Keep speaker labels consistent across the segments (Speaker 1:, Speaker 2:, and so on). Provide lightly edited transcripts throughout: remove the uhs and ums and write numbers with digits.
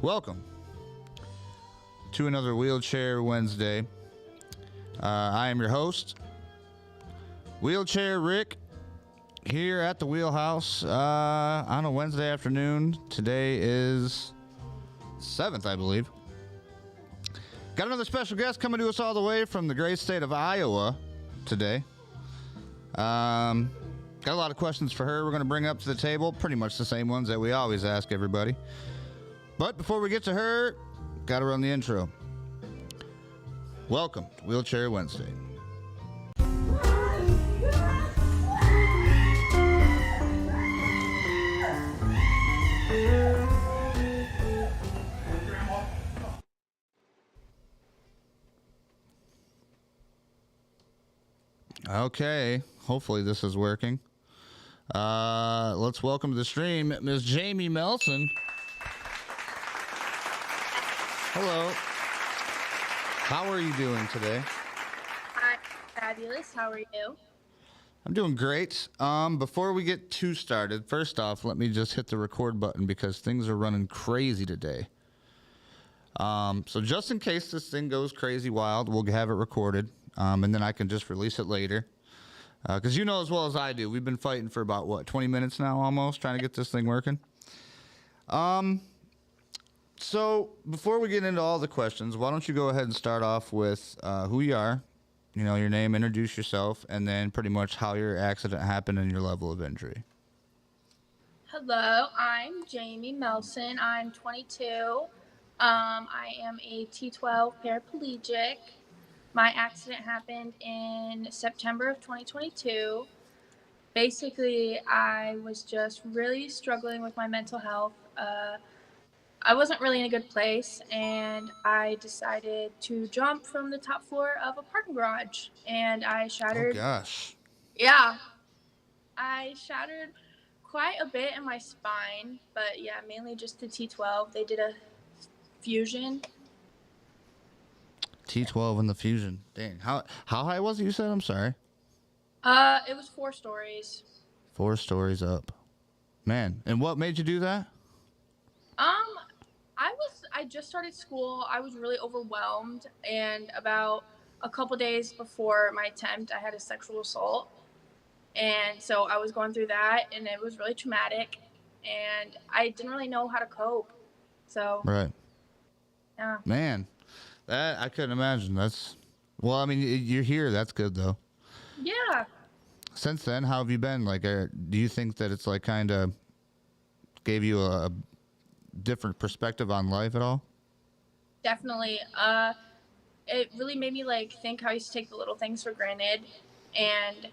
Speaker 1: Welcome to another Wheelchair Wednesday. I am your host, Wheelchair Rick, here at the Wheelhouse on a Wednesday afternoon. Today is 7th, I believe. Got another special guest coming to us all the way from the great state of Iowa today. Got a lot of questions for her we're going to bring up to the table, pretty much the same ones that we always ask everybody. But before we get to her, got to run the intro. Welcome to Wheelchair Wednesday. Okay, hopefully this is working. Let's welcome to the stream Ms. Jamie Melson. Hello. How are you doing today?
Speaker 2: I'm fabulous. How are you?
Speaker 1: I'm doing great. Before we get too started, first off, let me just hit the record button because things are running crazy today. So just in case this thing goes crazy wild, we'll have it recorded, and then I can just release it later. Because you know as well as I do, we've been fighting for about, 20 minutes now almost, trying to get this thing working. So before we get into all the questions, why don't you go ahead and start off with who you are, you know, your name, introduce yourself, and then pretty much how your accident happened and your level of injury.
Speaker 2: Hello, I'm Jamie Melson. I'm 22. I am a T12 paraplegic. My accident happened in September of 2022. Basically, I was just really struggling with my mental health. I wasn't really in a good place, and I decided to jump from the top floor of a parking garage, and I shattered.
Speaker 1: Oh, gosh.
Speaker 2: Yeah, I shattered quite a bit in my spine, but yeah, mainly just the T12. They did a fusion.
Speaker 1: T12 and the fusion. Dang. How high was it, you said? I'm sorry.
Speaker 2: It was 4 stories.
Speaker 1: 4 stories up. Man, and what made you do that?
Speaker 2: I just started school. I was really overwhelmed, and about a couple days before my attempt, I had a sexual assault. And so I was going through that, and it was really traumatic, and I didn't really know how to cope. So,
Speaker 1: right.
Speaker 2: Yeah.
Speaker 1: Man, that I couldn't imagine. Well, I mean, you're here. That's good, though.
Speaker 2: Yeah.
Speaker 1: Since then, how have you been? Like, do you think that it's like kind of gave you a different perspective on life at all?
Speaker 2: Definitely. It really made me think how I used to take the little things for granted, and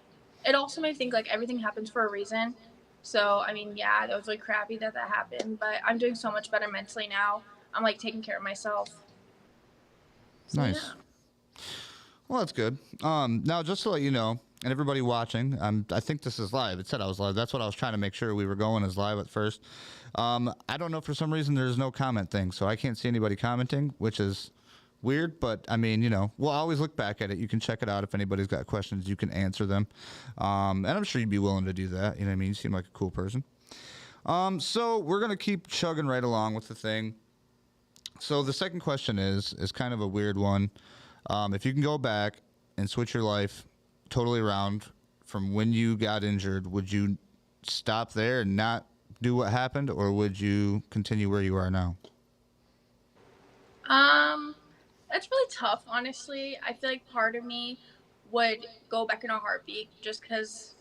Speaker 2: it also made me think everything happens for a reason. So I mean, yeah, that was really crappy that happened, but I'm doing so much better mentally now. I'm taking care of myself. So,
Speaker 1: nice.
Speaker 2: Yeah.
Speaker 1: Well, that's good. Now just to let you know, and everybody watching, I think this is live. It said I was live. That's what I was trying to make sure we were going as live at first. I don't know, for some reason there's no comment thing, so I can't see anybody commenting, which is weird, but I mean, you know, we'll always look back at it. You can check it out. If anybody's got questions, you can answer them. And I'm sure you'd be willing to do that. You know what I mean? You seem like a cool person. So we're going to keep chugging right along with the thing. So the second question is kind of a weird one. If you can go back and switch your life totally around from when you got injured, would you stop there and not do what happened, or would you continue where you are now?
Speaker 2: That's really tough, honestly. I feel like part of me would go back in a heartbeat, just because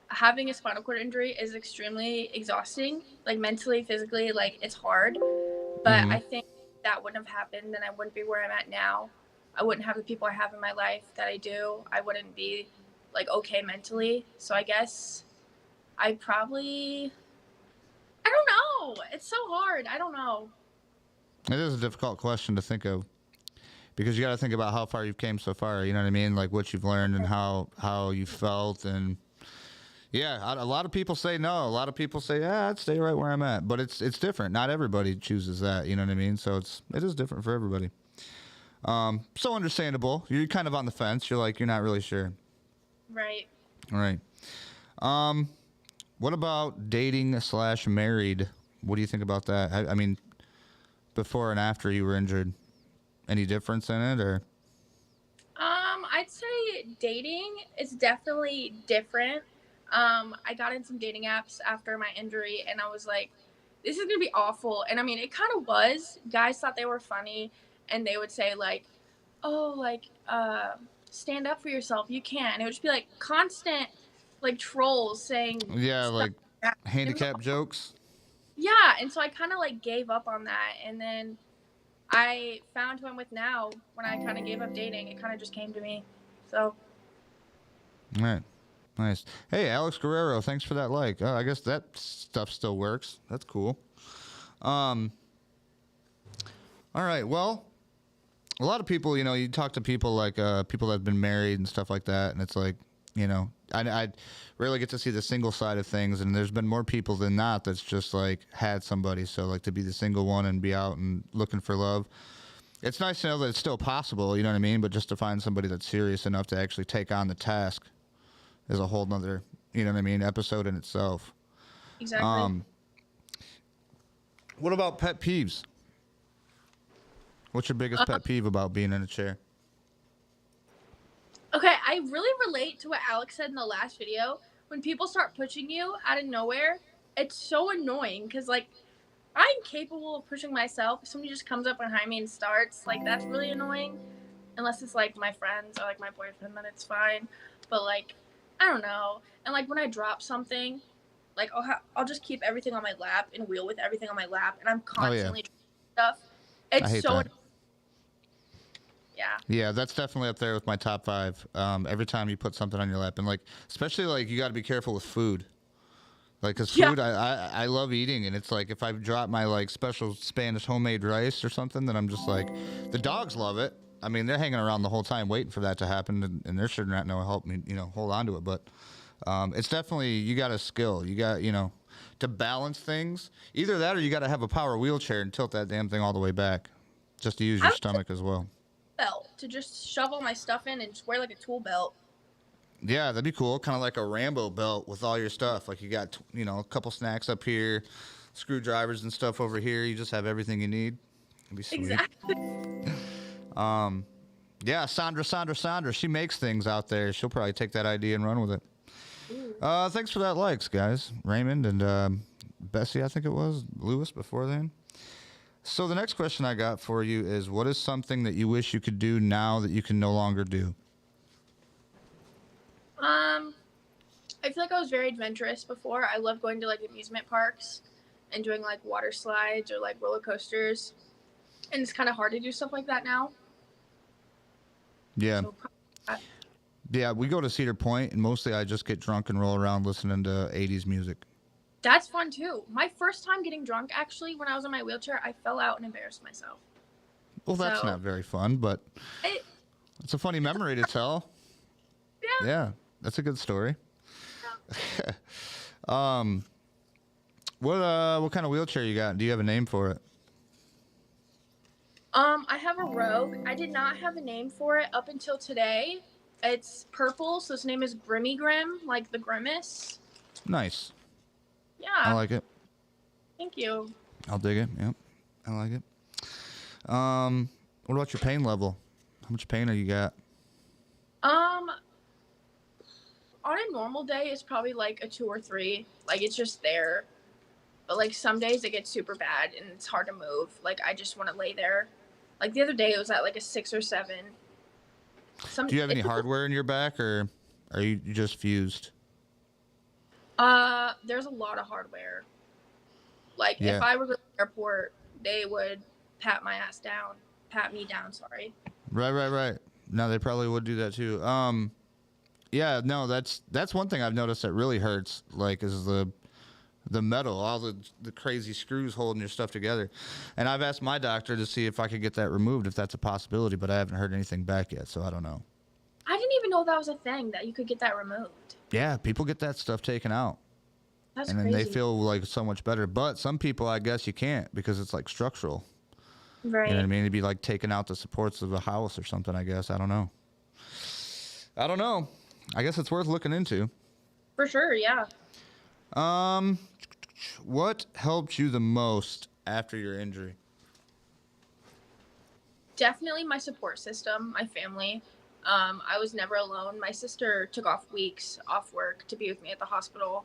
Speaker 2: having a spinal cord injury is extremely exhausting, mentally, physically, it's hard. But I think that wouldn't have happened, then I wouldn't be where I'm at now. I wouldn't have the people I have in my life that I do. I wouldn't be okay mentally. So I guess I don't know. It's so hard. I don't know.
Speaker 1: It is a difficult question to think of, because you got to think about how far you've came so far. You know what I mean? Like what you've learned and how you felt. And yeah, a lot of people say no. A lot of people say, yeah, I'd stay right where I'm at. But it's different. Not everybody chooses that. You know what I mean? So it is different for everybody. So understandable. You're kind of on the fence. You're not really sure.
Speaker 2: Right.
Speaker 1: Right. What about dating / married? What do you think about that? I mean, before and after you were injured? Any difference in it, or?
Speaker 2: I'd say dating is definitely different. I got in some dating apps after my injury, and I was like, this is gonna be awful. And I mean, it kind of was. Guys thought they were funny, and they would say like, oh, like, stand up for yourself. You can. And it would just be like constant, like trolls saying
Speaker 1: Yeah,
Speaker 2: stuff.
Speaker 1: like
Speaker 2: Like that. It was,
Speaker 1: handicap jokes.
Speaker 2: yeah, and so I kind of like gave up on that, and then I found who I'm with now. When I kind of gave up dating, it kind of just came to me. So.
Speaker 1: All right. Nice. Hey, Alex Guerrero, thanks for that like. I guess that stuff still works. That's cool. All right. Well, a lot of people, you talk to people like people that have been married and stuff like that, and it's like, I rarely get to see the single side of things, and there's been more people than not that's just like had somebody. So like to be the single one and be out and looking for love. It's nice to know that it's still possible, you know what I mean? But just to find somebody that's serious enough to actually take on the task is a whole nother, you know what I mean, episode in itself.
Speaker 2: Exactly.
Speaker 1: What about pet peeves? What's your biggest pet peeve about being in a chair?
Speaker 2: Okay, I really relate to what Alex said in the last video. When people start pushing you out of nowhere, it's so annoying because, like, I'm capable of pushing myself. If somebody just comes up behind me and starts, like, that's really annoying. Unless it's, like, my friends or, like, my boyfriend, then it's fine. But, like, I don't know. And, like, when I drop something, like, I'll just keep everything on my lap and wheel with everything on my lap, and I'm constantly dropping stuff.
Speaker 1: I
Speaker 2: It's
Speaker 1: hate
Speaker 2: so
Speaker 1: that.
Speaker 2: yeah.
Speaker 1: Yeah, that's definitely up there with my top 5. Every time you put something on your lap, and like, especially like you got to be careful with food. Like, cause
Speaker 2: Yeah.
Speaker 1: food, I love eating, and it's like if I drop my like special Spanish homemade rice or something, then I'm just like, the dogs love it. I mean, they're hanging around the whole time waiting for that to happen, and they're sure not to help me, hold on to it. But it's definitely, you got a skill. You got, to balance things. Either that, or you got to have a power wheelchair and tilt that damn thing all the way back, just to use your stomach as well.
Speaker 2: Belt to just shove all my stuff in and just wear like a tool belt.
Speaker 1: Yeah, that'd be cool. Kind of like a Rambo belt with all your stuff. Like you got, a couple snacks up here, screwdrivers and stuff over here. You just have everything you need. It'd be sweet.
Speaker 2: Exactly.
Speaker 1: Yeah, Sandra. She makes things out there. She'll probably take that idea and run with it. Thanks for that likes, guys. Raymond and Bessie, I think it was. Lewis before then. So the next question I got for you is, what is something that you wish you could do now that you can no longer do?
Speaker 2: I feel like I was very adventurous before. I love going to like amusement parks and doing like water slides or like roller coasters. And it's kind of hard to do stuff like that now.
Speaker 1: Yeah.
Speaker 2: So,
Speaker 1: Yeah, we go to Cedar Point, and mostly I just get drunk and roll around listening to 80s music.
Speaker 2: that's fun too. My first time getting drunk, actually, when I was in my wheelchair, I fell out and embarrassed myself.
Speaker 1: Well, that's not very fun, but it's a funny memory to tell.
Speaker 2: Yeah.
Speaker 1: Yeah, that's a good story.
Speaker 2: Yeah.
Speaker 1: What kind of wheelchair you got? Do you have a name for it?
Speaker 2: I have a Rogue. I did not have a name for it up until today. It's purple, so its name is Grimmy Grim, like the Grimace.
Speaker 1: Nice.
Speaker 2: Yeah.
Speaker 1: I like it.
Speaker 2: Thank you.
Speaker 1: I'll dig it. Yep. I like it. What about your pain level? How much pain are you got?
Speaker 2: On a normal day, it's probably like a 2 or 3. Like, it's just there. But, like, some days it gets super bad and it's hard to move. Like, I just want to lay there. Like, the other day it was at like a 6 or 7.
Speaker 1: Do you have any hardware in your back, or are you just fused?
Speaker 2: There's a lot of hardware. Like, if I were to go to the airport, they would pat me down, sorry.
Speaker 1: Right. No, they probably would do that too. Yeah, no, that's one thing I've noticed that really hurts, like, is the metal, all the crazy screws holding your stuff together. And I've asked my doctor to see if I could get that removed, if that's a possibility, but I haven't heard anything back yet, so I don't know.
Speaker 2: I didn't even know that was a thing, that you could get that removed.
Speaker 1: Yeah, people get that stuff taken out.
Speaker 2: That's
Speaker 1: and
Speaker 2: crazy.
Speaker 1: then they feel like so much better. But some people, I guess you can't, because it's like structural.
Speaker 2: Right.
Speaker 1: You know what I mean? It'd be like taking out the supports of a house or something, I guess. I don't know. I guess it's worth looking into.
Speaker 2: For sure, yeah.
Speaker 1: What helped you the most after your injury?
Speaker 2: Definitely my support system, my family. I was never alone. My sister took off weeks off work to be with me at the hospital.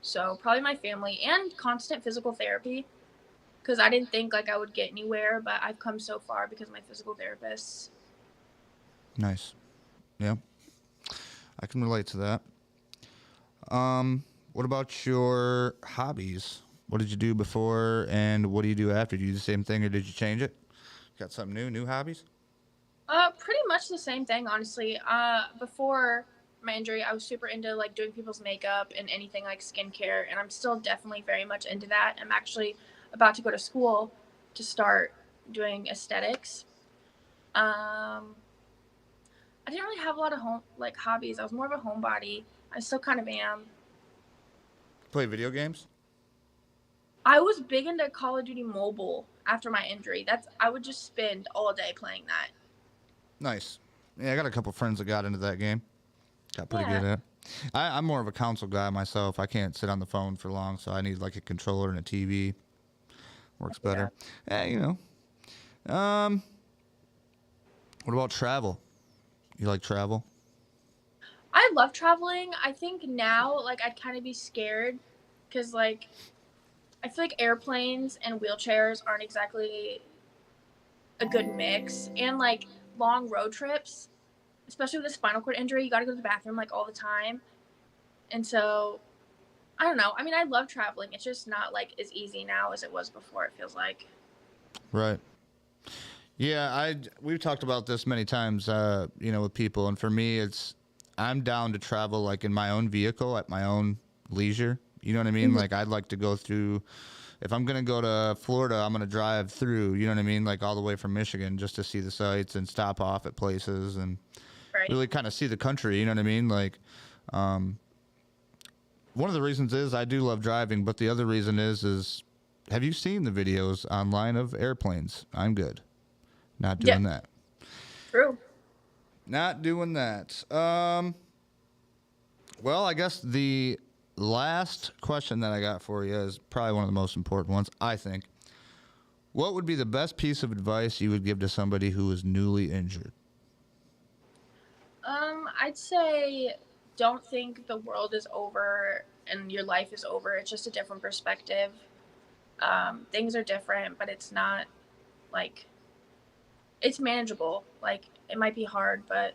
Speaker 2: So probably my family and constant physical therapy, because I didn't think like I would get anywhere, but I've come so far because of my physical therapists.
Speaker 1: Nice. Yeah, I can relate to that. What about your hobbies? What did you do before, and what do you do after? Do you do the same thing, or did you change it? Got something new? New hobbies?
Speaker 2: Pretty much the same thing, honestly. Before my injury, I was super into like doing people's makeup and anything like skincare, and I'm still definitely very much into that. I'm actually about to go to school to start doing aesthetics. Um, I didn't really have a lot of home like hobbies. I was more of a homebody. I still kind of am.
Speaker 1: Play video games?
Speaker 2: I was big into Call of Duty Mobile after my injury. I would just spend all day playing that.
Speaker 1: Nice. Yeah, I got a couple friends that got into that game. Got pretty
Speaker 2: Yeah.
Speaker 1: good at it. I'm more of a console guy myself. I can't sit on the phone for long, so I need like a controller and a TV. Works better. Yeah, you know. What about travel? You like travel?
Speaker 2: I love traveling. I think now, like, I'd kind of be scared because, like, I feel like airplanes and wheelchairs aren't exactly a good mix. And, like, long road trips, especially with a spinal cord injury, you got to go to the bathroom, like, all the time. And so, I don't know. I mean, I love traveling. It's just not, like, as easy now as it was before, it feels like.
Speaker 1: Right. Yeah, we've talked about this many times, with people, and for me, I'm down to travel like in my own vehicle at my own leisure. You know what I mean?
Speaker 2: Mm-hmm.
Speaker 1: Like I'd like to go through. If I'm gonna go to Florida, I'm gonna drive through. You know what I mean? Like all the way from Michigan just to see the sights and stop off at places and
Speaker 2: Right.
Speaker 1: really kind of see the country. You know what I mean? Like, one of the reasons is I do love driving, but the other reason is have you seen the videos online of airplanes? I'm good. Not doing
Speaker 2: Yeah,
Speaker 1: that.
Speaker 2: true.
Speaker 1: Not doing that. Well, I guess the last question that I got for you is probably one of the most important ones, I think. What would be the best piece of advice you would give to somebody who is newly injured?
Speaker 2: I'd say don't think the world is over and your life is over. It's just a different perspective. Things are different, but it's not like it's manageable. Like it might be hard, but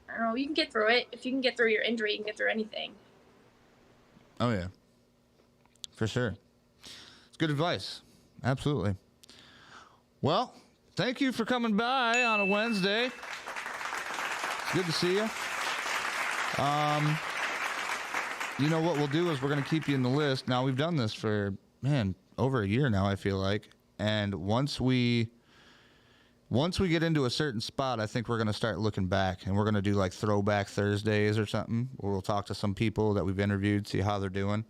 Speaker 2: I don't know. You can get through it. If you can get through your injury, you can get through anything.
Speaker 1: Oh, yeah. For sure. It's good advice. Absolutely. Well, thank you for coming by on a Wednesday. It's good to see you. You know what we'll do is we're going to keep you in the list. Now, we've done this for, over a year now, I feel like. And once we get into a certain spot, I think we're going to start looking back, and we're going to do like throwback Thursdays or something, where we'll talk to some people that we've interviewed, see how they're doing.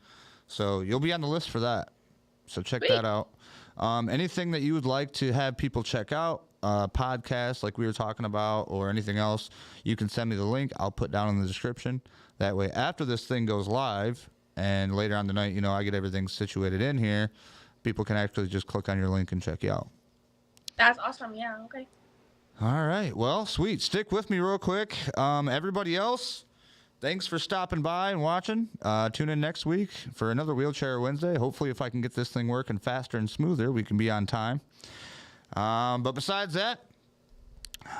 Speaker 1: So you'll be on the list for that. So check that out. Anything that you would like to have people check out, podcasts like we were talking about, or anything else, you can send me the link. I'll put down in the description. That way, after this thing goes live, and later on tonight, I get everything situated in here, people can actually just click on your link and check you out.
Speaker 2: That's awesome. Yeah. Okay.
Speaker 1: All right. Well, sweet. Stick with me real quick. Everybody else, thanks for stopping by and watching. Tune in next week for another Wheelchair Wednesday. Hopefully, if I can get this thing working faster and smoother, we can be on time. But besides that,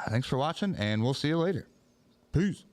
Speaker 1: thanks for watching, and we'll see you later. Peace.